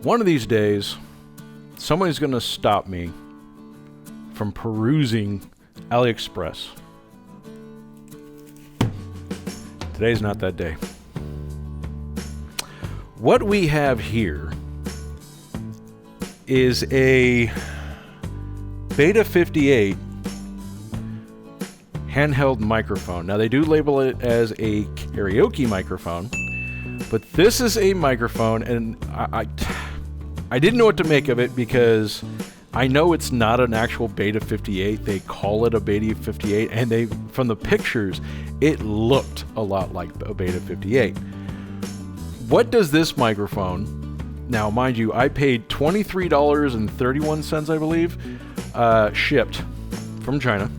One of these days, somebody's going to stop me from perusing AliExpress. Today's not that day. What we have here is a Beta 58 handheld microphone. Now they do label it as a karaoke microphone, but this is a microphone, and I didn't know what to make of it because I know it's not an actual Beta 58. They call it a Beta 58, and from the pictures, it looked a lot like a Beta 58. What does this microphone? Now, mind you, I paid $23.31, I believe, shipped from China.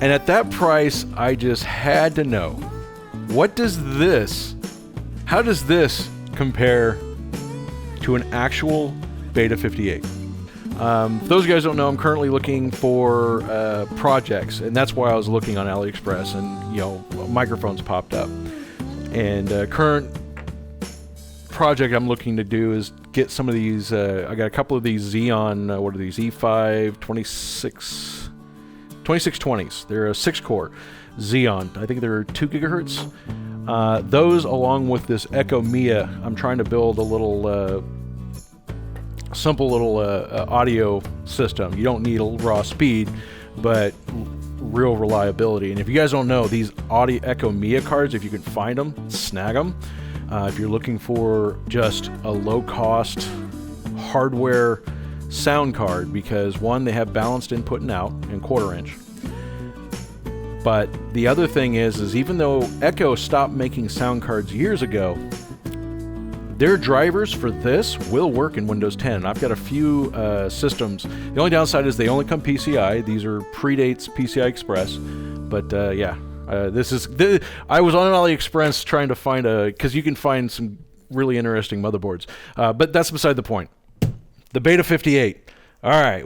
And at that price, I just had to know, how does this compare to an actual Beta 58? Those guys don't know, I'm currently looking for projects, and that's why I was looking on AliExpress, and microphones popped up. And current project I'm looking to do is get some of these. I got a couple of these Xeon. What are these? E5 2620s. They're a 6-core Xeon. I think they're 2 gigahertz. Those, along with this Echo Mia, I'm trying to build a little simple little audio system. You don't need a raw speed, but real reliability. And if you guys don't know, these Audio Echo Mia cards, if you can find them, snag them. If you're looking for just a low-cost hardware sound card, because one, they have balanced input and out in 1/4 inch. But the other thing is even though Echo stopped making sound cards years ago, their drivers for this will work in Windows 10. I've got a few systems. The only downside is they only come PCI. These are predates PCI Express. But yeah, I was on AliExpress trying to find because you can find some really interesting motherboards. But that's beside the point. The Beta 58. All right,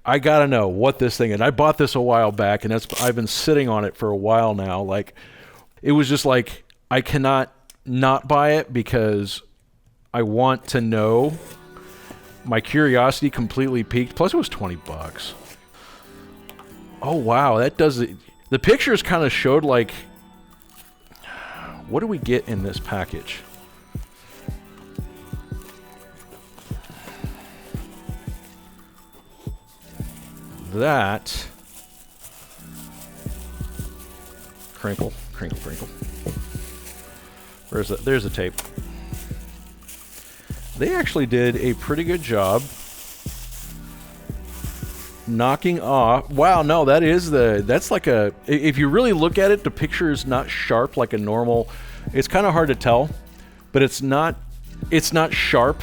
I gotta know what this thing is. I bought this a while back, and I've been sitting on it for a while now. Like, it was just like, I cannot not buy it because I want to know. My curiosity completely piqued. Plus, it was $20. Oh wow, that does it. The pictures kind of showed like, what do we get in this package? That crinkle. There's the tape. They actually did a pretty good job knocking off. Wow, no, that's like if you really look at it, the picture is not sharp like a normal. It's kind of hard to tell, but it's not sharp.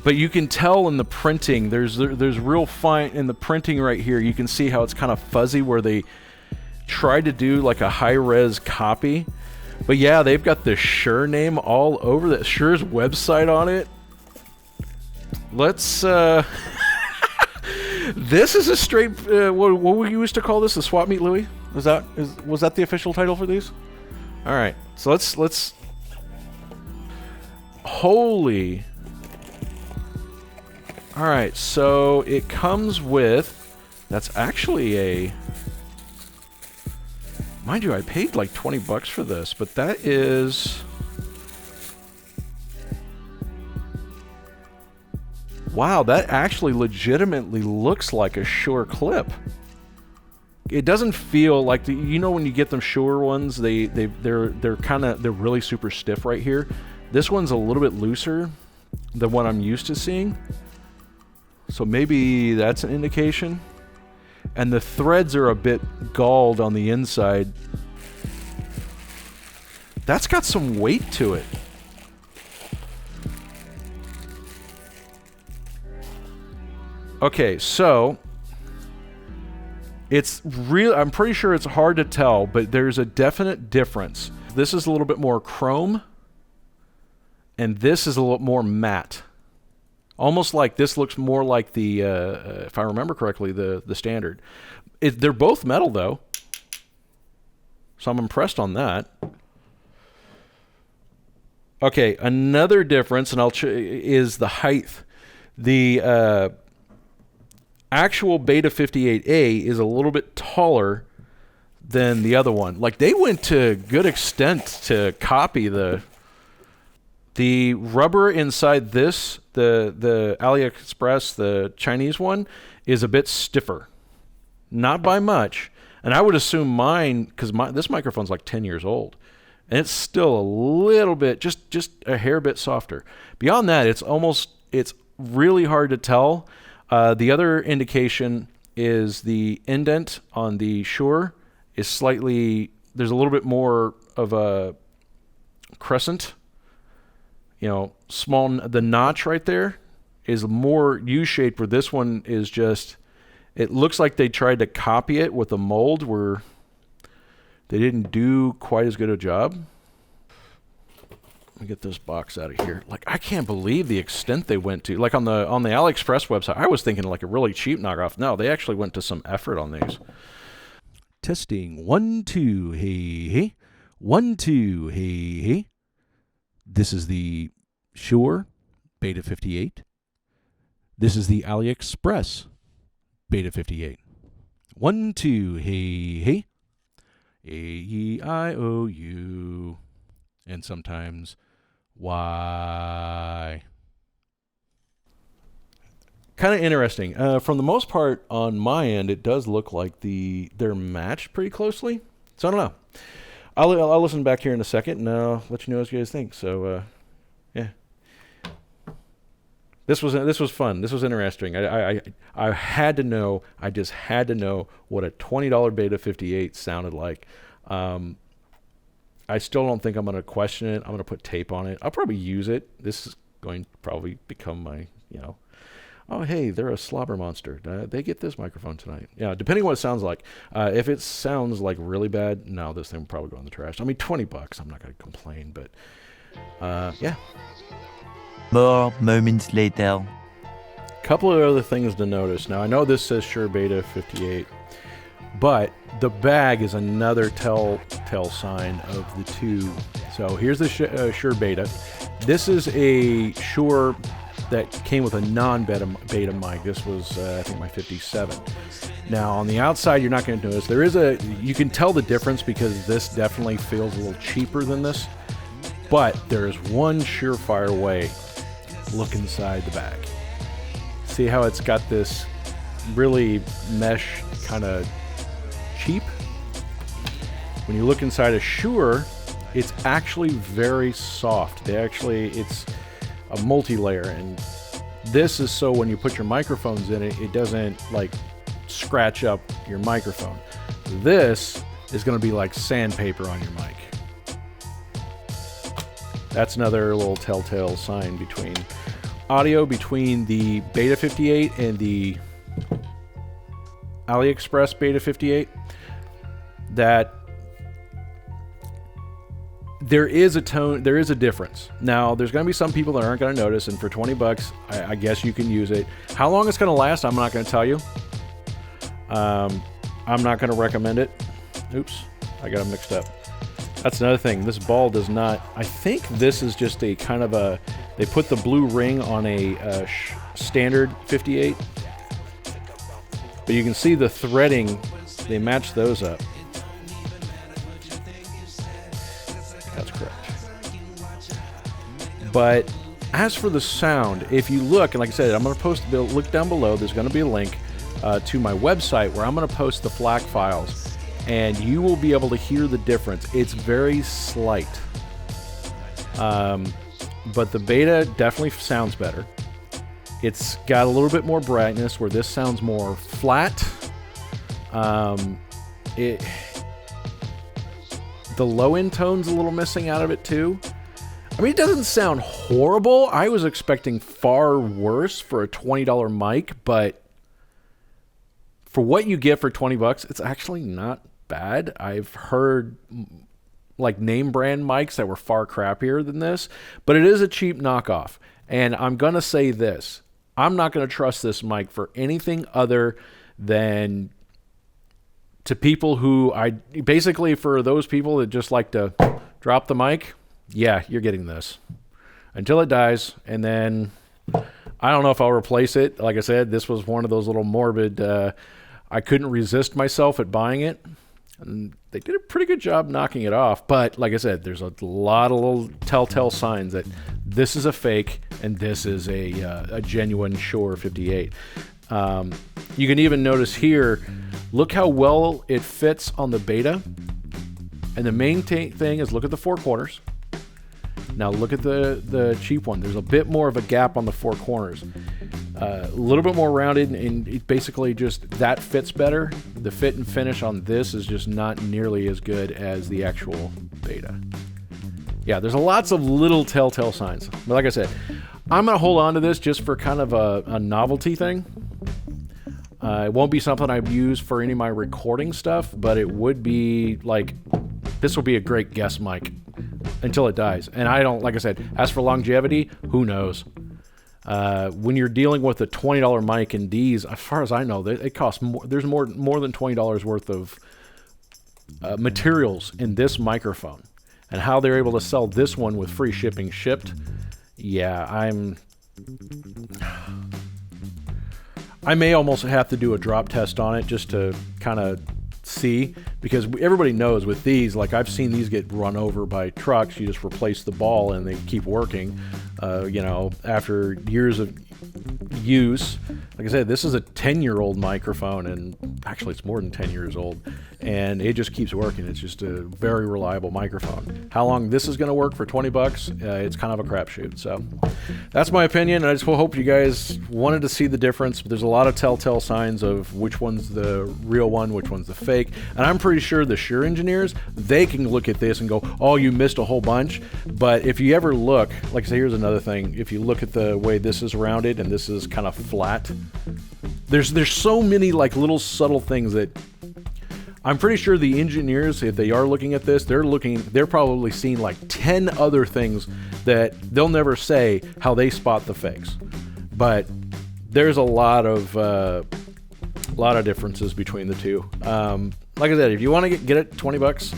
But you can tell in the printing, there's real fine in the printing right here. You can see how it's kind of fuzzy where they tried to do like a high-res copy. But yeah, they've got the Shure name all over the Shure's website on it. Let's this is a straight what we used to call this, the swap meet Louie? Was that the official title for these? All right. So let's holy. All right, so it comes with, that's actually a, mind you, I paid like $20 for this, but that is, wow, that actually legitimately looks like a Shure clip. It doesn't feel like when you get them Shure ones, they're really super stiff right here. This one's a little bit looser than what I'm used to seeing. So maybe that's an indication. And the threads are a bit galled on the inside. That's got some weight to it. Okay, so it's real. I'm pretty sure it's hard to tell, but there's a definite difference. This is a little bit more chrome, and this is a little more matte. Almost like this looks more like the, if I remember correctly, the standard. They're both metal though, so I'm impressed on that. Okay, another difference, and is the height. The actual Beta 58A is a little bit taller than the other one. Like, they went to good extent to copy the rubber inside this. The AliExpress, the Chinese one, is a bit stiffer. Not by much. And I would assume mine, because this microphone's like 10 years old. And it's still a little bit, just a hair bit softer. Beyond that, it's really hard to tell. The other indication is the indent on the Shure is slightly, there's a little bit more of a crescent, small. The notch right there is more U-shaped, where this one is just, it looks like they tried to copy it with a mold where they didn't do quite as good a job. Let me get this box out of here. Like, I can't believe the extent they went to. Like on the AliExpress website, I was thinking like a really cheap knockoff. No, they actually went to some effort on these. Testing 1 2, hey. 1 2, hey. This is the Shure Beta 58. This is the AliExpress Beta 58. 1 2, hey. A-E-I-O-U. And sometimes Y. Kind of interesting. From the most part, on my end, it does look like they're matched pretty closely. So I don't know. I'll listen back here in a second, and I'll let you know what you guys think. So, yeah. This was fun. This was interesting. I had to know. I just had to know what a $20 Beta 58 sounded like. I still don't think I'm going to question it. I'm going to put tape on it. I'll probably use it. This is going to probably become my, oh, hey, they're a slobber monster. They get this microphone tonight. Yeah, depending on what it sounds like. If it sounds like really bad, no, this thing will probably go in the trash. I mean, $20. I'm not going to complain, but yeah. More moments later. Couple of other things to notice. Now, I know this says Shure Beta 58, but the bag is another telltale sign of the two. So here's the Shure Beta. This is a Shure that came with a non-Beta mic. This was, I think, my 57. Now, on the outside, you're not going to notice. You can tell the difference because this definitely feels a little cheaper than this. But there's one surefire way. Look inside the bag. See how it's got this really mesh kind of cheap? When you look inside a Shure, it's actually very soft. It's a multi-layer, and this is so when you put your microphones in it, it doesn't like scratch up your microphone. This is going to be like sandpaper on your mic. That's another little telltale sign between the Beta 58 and the AliExpress Beta 58, that there is a difference. Now, there's going to be some people that aren't going to notice, and for $20, I guess you can use it. How long it's going to last, I'm not going to tell you. I'm not going to recommend it. Oops, I got them mixed up. That's another thing. This ball does not... I think this is just a kind of a... They put the blue ring on a standard 58. But you can see the threading. They match those up. That's correct. But as for the sound, if you look, and like I said, I'm going to post the look down below. There's going to be a link to my website where I'm going to post the FLAC files. And you will be able to hear the difference. It's very slight. But the Beta definitely sounds better. It's got a little bit more brightness where this sounds more flat. The low-end tone's a little missing out of it too. I mean, it doesn't sound horrible. I was expecting far worse for a $20 mic, but for what you get for $20, it's actually not bad. I've heard like name brand mics that were far crappier than this, but it is a cheap knockoff. And I'm going to say this. I'm not going to trust this mic for anything other than to people who basically for those people that just like to drop the mic. Yeah, you're getting this. until it dies, and then I don't know if I'll replace it. Like I said, this was one of those little morbid, I couldn't resist myself at buying it. And they did a pretty good job knocking it off. But like I said, there's a lot of little telltale signs that this is a fake and this is a genuine Shure 58. You can even notice here, look how well it fits on the Beta. And the main thing is look at the four corners. Now look at the cheap one. There's a bit more of a gap on the four corners. A little bit more rounded, and it basically just, that fits better. The fit and finish on this is just not nearly as good as the actual Beta. Yeah, there's lots of little telltale signs. But like I said, I'm going to hold on to this just for kind of a novelty thing. It won't be something I've used for any of my recording stuff, but it would be like, this will be a great guest mic until it dies. And I don't, like I said, as for longevity, who knows? When you're dealing with a $20 mic in these, as far as I know, it costs more. There's more than $20 worth of materials in this microphone, and how they're able to sell this one with free shipping shipped. Yeah, I may almost have to do a drop test on it just to kind of see, because everybody knows with these, like I've seen these get run over by trucks. You just replace the ball and they keep working. You know, after years of use. Like I said, this is a 10-year-old microphone, and actually it's more than 10 years old, and it just keeps working. It's just a very reliable microphone. How long this is going to work for 20 bucks, it's kind of a crapshoot. So that's my opinion. I just hope you guys wanted to see the difference. But there's a lot of telltale signs of which one's the real one, which one's the fake. And I'm pretty sure the Shure engineers, they can look at this and go, oh, you missed a whole bunch. But if you ever look, like I say, here's another thing. If you look at the way this is rounded and this is kind of flat, there's so many like little subtle things that I'm pretty sure the engineers, if they are looking at this, they're probably seeing like 10 other things that they'll never say how they spot the fakes. But there's a lot of differences between the two. Like I said, if you want to get it 20 bucks,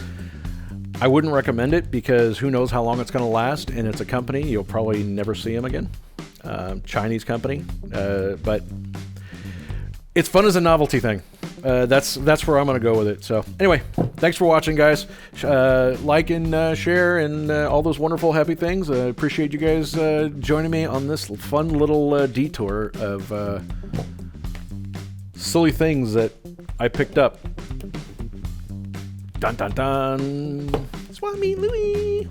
I wouldn't recommend it, because who knows how long it's going to last, and it's a company you'll probably never see them again. Chinese company, but it's fun as a novelty thing. That's where I'm going to go with it. So anyway, thanks for watching, guys. Like and share and all those wonderful happy things. I appreciate you guys joining me on this fun little detour of silly things that I picked up. Dun dun dun. Swami Louie.